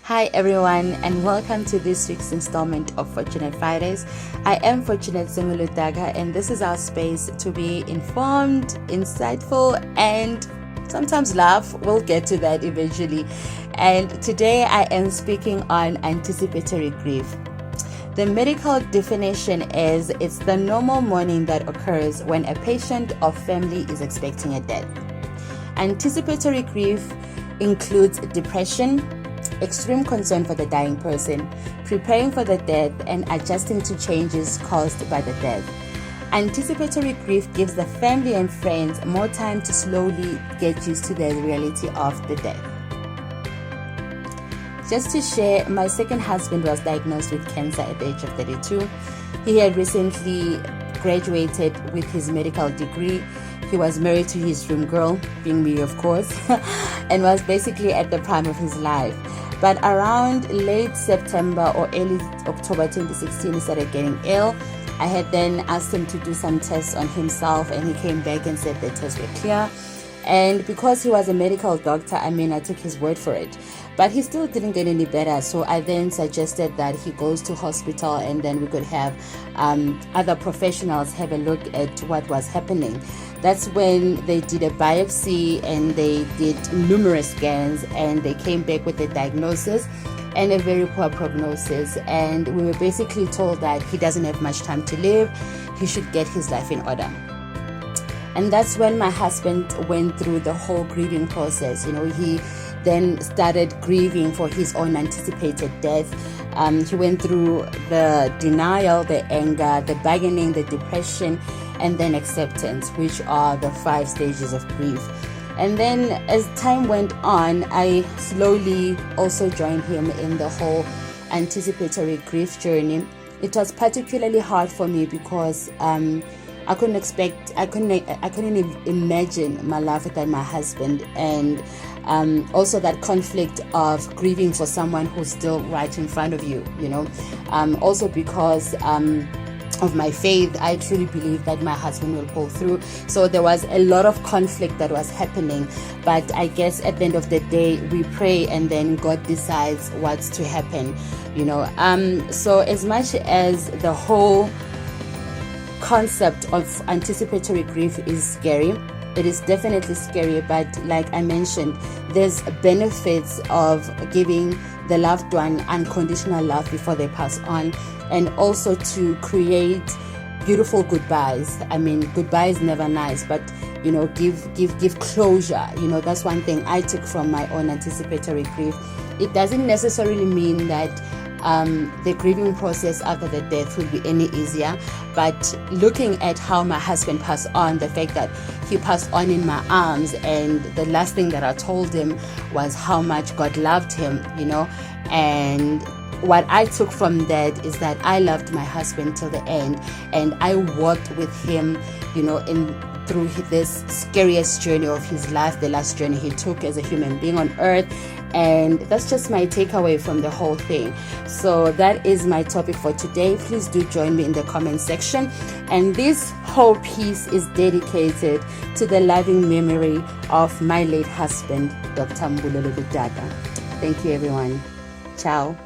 Hi everyone, and welcome to this week's installment of Fortunate Fridays. I am Fortunate Mbulelo Ludaka, and this is our space to be informed, insightful, and sometimes laugh. We'll get to that eventually. And today I am speaking on anticipatory grief. The medical definition is it's the normal mourning that occurs when a patient or family is expecting a death. Anticipatory grief includes depression, extreme concern for the dying person, preparing for the death, and adjusting to changes caused by the death. Anticipatory grief gives the family and friends more time to slowly get used to the reality of the death. Just to share, my second husband was diagnosed with cancer at the age of 32. He had recently graduated with his medical degree. He was married to his dream girl, being me of course, and was basically at the prime of his life. But around late September or early October 2016, he started getting ill. I had then asked him to do some tests on himself, and he came back and said the tests were clear. And because he was a medical doctor, I took his word for it. But he still didn't get any better, so I then suggested that he goes to hospital, and then we could have other professionals have a look at what was happening. That's when they did a biopsy and they did numerous scans, and they came back with a diagnosis and a very poor prognosis. And we were basically told that he doesn't have much time to live. He should get his life in order. And that's when my husband went through the whole grieving process. He then started grieving for his own anticipated death. He went through the denial, the anger, the bargaining, the depression, and then acceptance, which are the 5 stages of grief. And then as time went on, I slowly also joined him in the whole anticipatory grief journey. It was particularly hard for me because I couldn't imagine my life without my husband, and also that conflict of grieving for someone who's still right in front of you, also because of my faith. I truly believe that my husband will pull through. So there was a lot of conflict that was happening, but I guess at the end of the day, we pray and then God decides what's to happen, So as much as the whole concept of anticipatory grief is scary, it is definitely scary, but like I mentioned, there's benefits of giving the loved one unconditional love before they pass on, and also to create beautiful goodbyes. Goodbye is never nice, but give closure. That's one thing I took from my own anticipatory grief. It doesn't necessarily mean that the grieving process after the death will be any easier, but looking at how my husband passed on, the fact that he passed on in my arms, and the last thing that I told him was how much God loved him, and what I took from that is that I loved my husband till the end, and I walked with him, through this scariest journey of his life, the last journey he took as a human being on earth. And that's just my takeaway from the whole thing. So that is my topic for today. Please do join me in the comment section. And this whole piece is dedicated to the loving memory of my late husband, Dr. Mbulelo Ludaka. Thank you, everyone. Ciao.